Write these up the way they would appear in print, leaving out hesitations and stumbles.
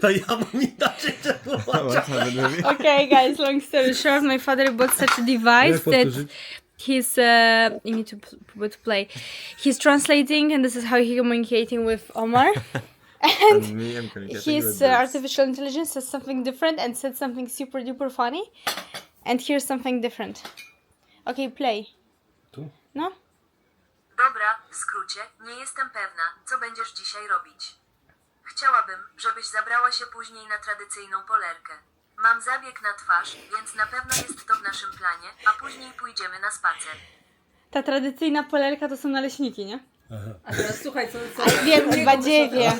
To ja mam inaczej tłumaczyć. Okay, guys, long story short, my father bought such a device that he's you need to play. He's translating, and this is how he's communicating with Omar. And his artificial intelligence says something different and said something super duper funny. And here's something different. Okay, play. Tu? No? Dobra, w skrócie, nie jestem pewna, co będziesz dzisiaj robić. Chciałabym, żebyś zabrała się później na tradycyjną polerkę. Mam zabieg na twarz, więc na pewno jest to w naszym planie, a później pójdziemy na spacer. Ta tradycyjna polerka to są naleśniki, nie? A teraz słuchaj, co Wiem, badziewie.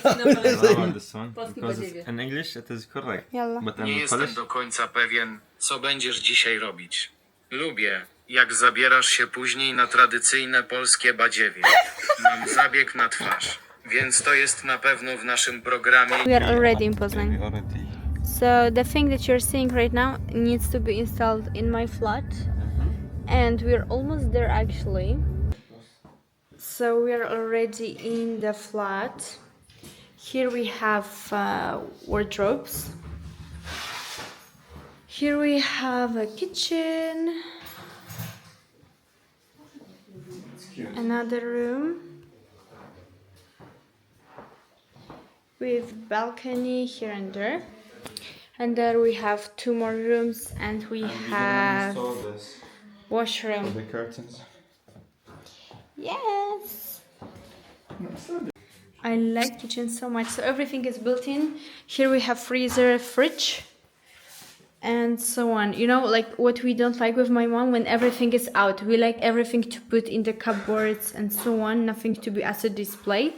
This one, because in English it is correct. Yalla. But Nie in jestem Polish, do końca pewien, co będziesz dzisiaj robić. Lubię, jak zabierasz się później na tradycyjne polskie badziewie. Mam zabieg na twarz, więc to jest na pewno w naszym programie. We are already in Poznan. we already. So the thing that you're seeing right now needs to be installed in my flat, and we're almost there actually. So we're already in the flat. Here we have wardrobes. Here we have a kitchen, another room with balcony here and there. And there we have two more rooms, and we have washroom. The curtains. Yes! I like kitchen so much. So everything is built in. Here we have freezer, fridge, and so on. You know, like what we don't like with my mom, when everything is out. We like everything to put in the cupboards and so on. Nothing to be as a display.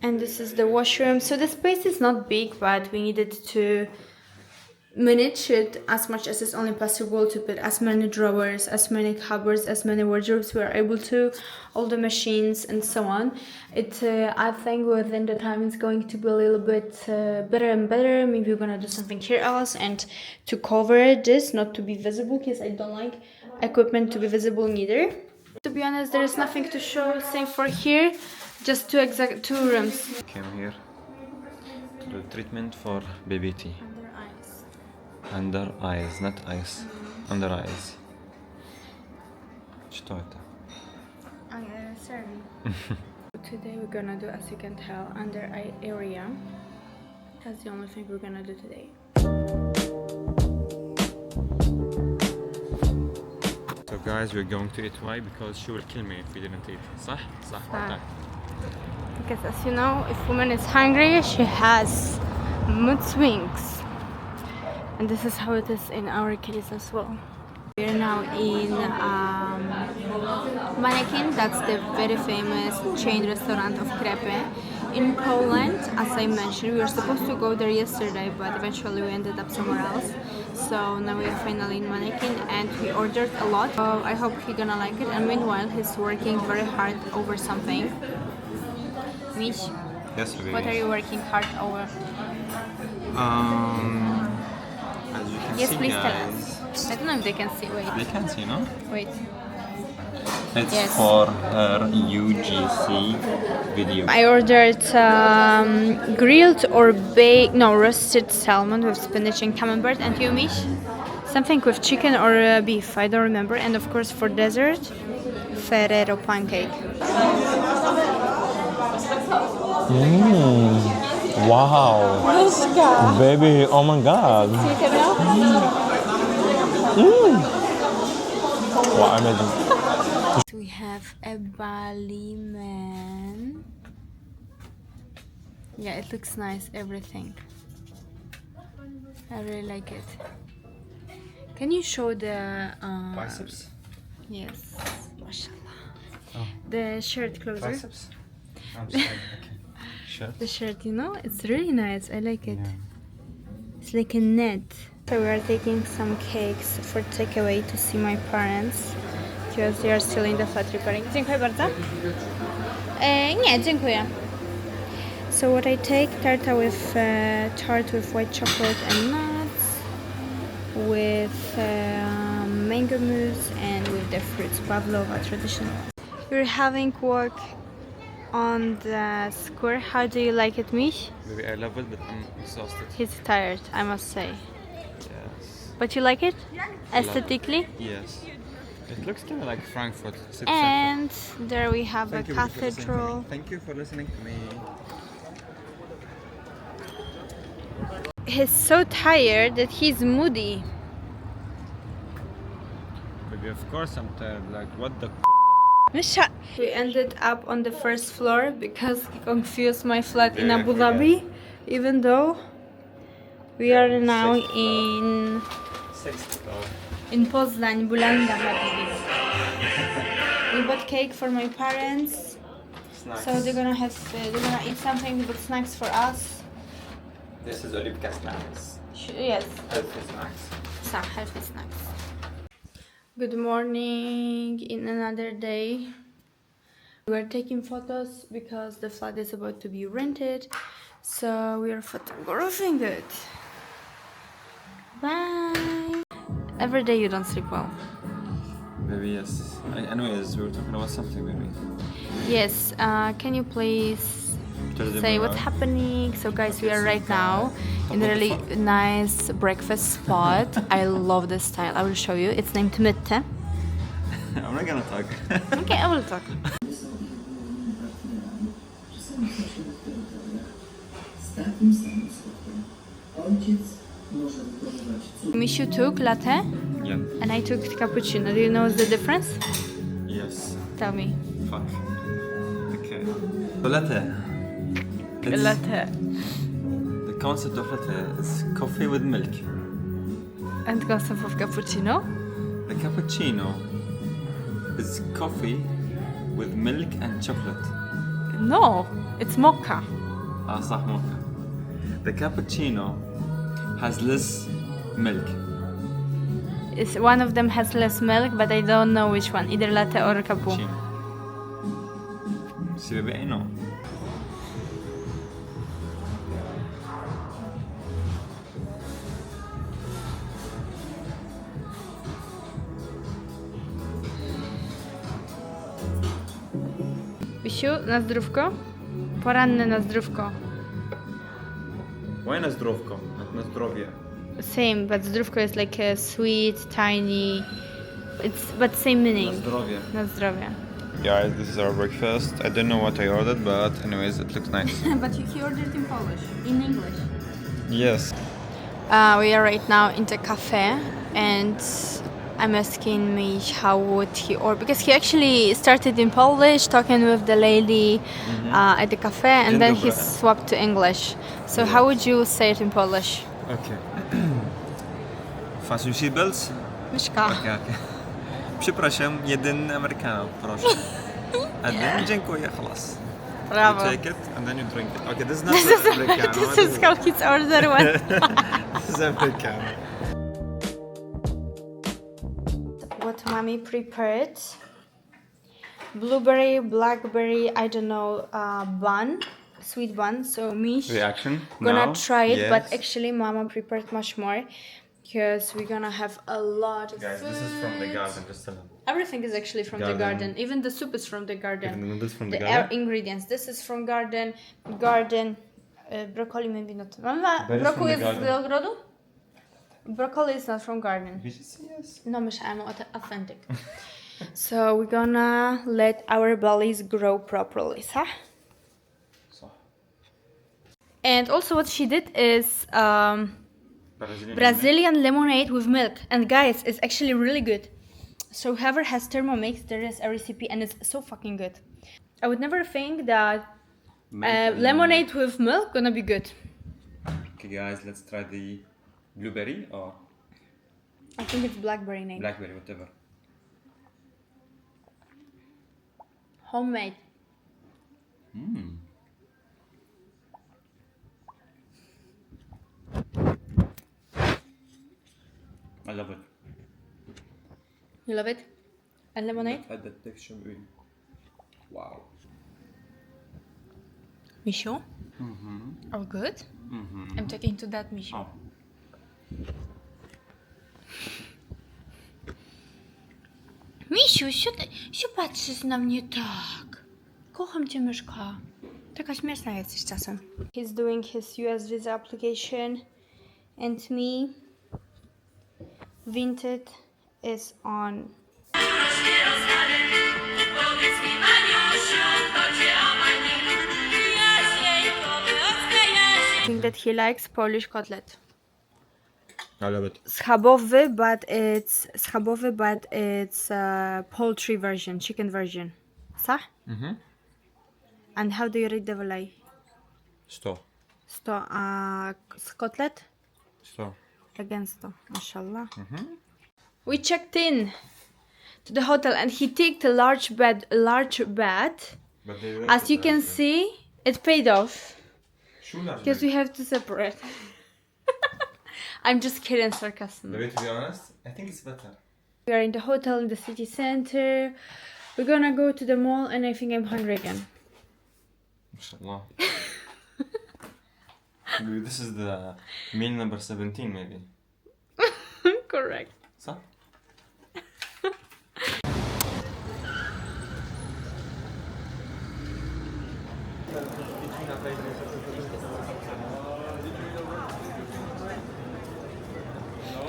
And this is the washroom. So the space is not big, but we needed to manage it as much as is only possible to put as many drawers, as many cupboards, as many wardrobes we are able to, all the machines and so on. I think within the time it's going to be a little bit better and better. Maybe we're gonna do something here else, and to cover this, not to be visible, because I don't like equipment to be visible neither. To be honest, there is nothing to show. Same for here, just two rooms. Came here to do treatment for BBT. Under eyes, not eyes. Under eyes. Что это? Sorry. Today we're gonna do, as you can tell, under eye area. That's the only thing we're gonna do today. So guys, we're going to eat. Why? Because she will kill me if we didn't eat. صح? صح. Ah. Because as you know, if woman is hungry, she has mood swings. And this is how it is in our case as well. We're now in Manekin. That's the very famous chain restaurant of crepe in Poland. As I mentioned, we were supposed to go there yesterday, but eventually we ended up somewhere else. So now we are finally in Manekin, and we ordered a lot. So I hope he's gonna like it. And meanwhile, he's working very hard over something. Mish, Yes, we. what are you working hard over? As you can Yes, see, please tell guys, us. I don't know if they can see. Wait, they can see, no? wait. It's Yes. for her UGC video. I ordered grilled or baked, no, roasted salmon with spinach and camembert. And you, Mish? Something with chicken or beef, I don't remember. And of course for dessert, Ferrero pancake. Wow. Baby, oh my god. Wow, amazing. We have a Bali man. Yeah, it looks nice, everything. I really like it. Can you show the Biceps. Yes, mashallah. Oh. The shirt closer. Biceps. I'm sorry. Okay. Shirt. The shirt, you know, it's really nice. I like it. It's like a net. So we are taking some cakes for takeaway to see my parents because they are still in the flat repairing. Dziękuję bardzo. Nie, dziękuję. So what I take, tart with white chocolate and nuts, with mango mousse, and with the fruits, pavlova traditional. We're having walk on the square. How do you like it, Mish? Maybe I love it, but I'm exhausted. He's tired, I must say. Yes. But you like it? Aesthetically? Yes. It looks kind of like Frankfurt. City And there we have center. a cathedral. Thank you for listening to me. He's so tired that he's moody. Maybe of course I'm tired. Like what the We ended up on the first floor because he confused my flat in Abu Dhabi, even though we are now in Poznan, Bulanda, Habibi. We bought cake for my parents, so they're gonna eat something with snacks for us. This is Olivka snacks. Yes, Healthy snacks. some healthy snacks. Good morning in another day. We're taking photos because the flat is about to be rented, so we are photographing it. Bye. Every day you don't sleep well. Maybe yes. Anyways, we were talking about something maybe. Yes, can you please say what's happening? So guys, we are right now in a really nice breakfast spot. I love this style. I will show you. It's named Mitte. I'm not gonna talk. Okay, I will talk. Mishu took latte Yeah. and I took cappuccino. Do you know the difference? Yes. Tell me. Fuck. Okay. So latte. It's- Latte. The concept of latte is coffee with milk. And concept of cappuccino? The cappuccino is coffee with milk and chocolate. No, it's mocha. صح mocha. The cappuccino has less milk. It's, one of them has less milk, but I don't know which one. Either latte or capu. See, baby, I know. Wisiu, na zdrówko? Poranne na zdrówko. Why na zdrówko? Na zdrowie. Same, but zdrówko is like a sweet, tiny. It's but same meaning. Na zdrowie. Na zdrowie. Guys, this is our breakfast. I don't know what I ordered, but anyways, it looks nice. But he ordered in Polish, in English. Yes. We are right now in the cafe, and I'm asking Mish how would he order, because he actually started in Polish, talking with the lady at the cafe, and then he swapped to English. So how would you say it in Polish? Okay. Fasten your seatbelts. Myszka. Okay. Przepraszam, jeden Americano, proszę. And then dziękuję, خلاص. Bravo. You take it and then you drink it. Okay, this is not the Americano. This is how his order went. This is Americano. What mommy prepared: blueberry, blackberry, I don't know, bun, sweet bun. So Mish Reaction? gonna now? try it, Yes. but actually mama prepared much more because we're gonna have a lot of Guys, food. this is from the garden, just tell them. Everything is actually from the garden. Even the soup is from the garden. Even this from the The garden? ingredients. This is from garden. Broccoli maybe not. Mama, Berries broccoli from the is z ogrodu? Broccoli is not from garden. Yes. No, myślałam o authentic. So we're gonna let our bellies grow properly, huh? So. And also what she did is Brazilian. Brazilian lemonade with milk. And guys, it's actually really good. So whoever has Thermomix, there is a recipe and it's so fucking good. I would never think that lemonade with milk gonna be good. Okay guys, let's try the blueberry or I think it's blackberry name. blackberry, whatever. Homemade. I love it. You love it? And lemonade? Had that texture really. Wow. Mishu? All good? I'm talking to that Mishu. Oh. Misiu, się patrzysz na mnie tak. Kocham cię, myszka. Taka śmieszna jesteś czasem. He's doing his US visa application and me. VINTED is on. I think that he likes Polish cutlet. I love it. Schabowy, but it's poultry version, chicken version. صح? And how do you read the value? 100. 100 cutlet? 100. Against 100, mashallah. We checked in to the hotel and he took a large bed. But they As you can see, it paid off because we have to separate. I'm just kidding, sarcasm. To be honest, I think it's better. We are in the hotel in the city center. We're gonna go to the mall and I think I'm hungry again. Mashallah. This is the meal number 17 maybe. Correct. صح؟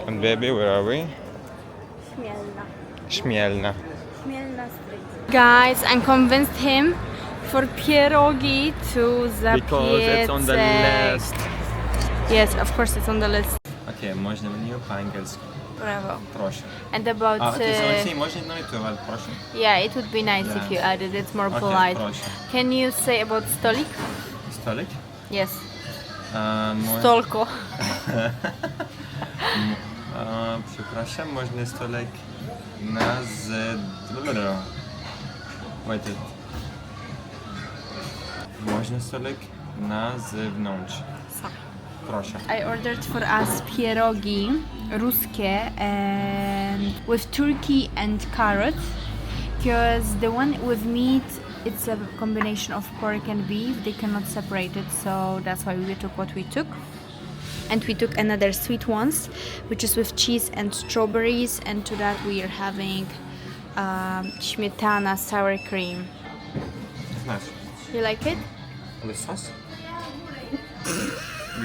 And baby, where are we? Śmielna. Guys, I'm convinced him for pierogi to the Because it's on the piecek. list. Yes, of course it's on the list. Okej, można menu po angielsku. Bravo. Proszę. And about Można narysować, proszę. yeah, it would be nice if you added. It's more polite. Proszę. Can you say about stolik? Stolik? Yes. Mo- Stolko. Przepraszam, można stolik na z... Wait. Można stolik na zewnątrz. Proszę. I ordered for us pierogi ruskie and with turkey and carrot because the one with meat it's a combination of pork and beef. They cannot separate it, so that's why we took what we took. And we took another sweet ones, which is with cheese and strawberries. And to that we are having śmietana sour cream. It's nice. You like it? The sauce?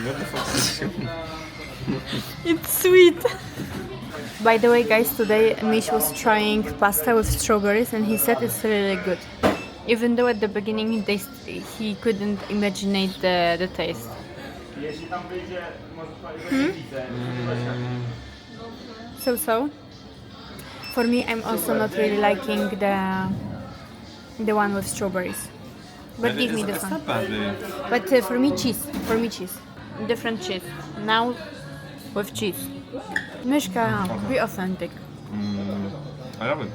What the fuck is this? It's sweet. By the way, guys, today Mish was trying pasta with strawberries and he said it's really good. Even though at the beginning he couldn't imagine the taste. So. For me, I'm also not really liking the one with strawberries. But give me this It's one. not bad, really. But for me, cheese. Different cheese. Now with cheese. Mishka, be authentic. I love it.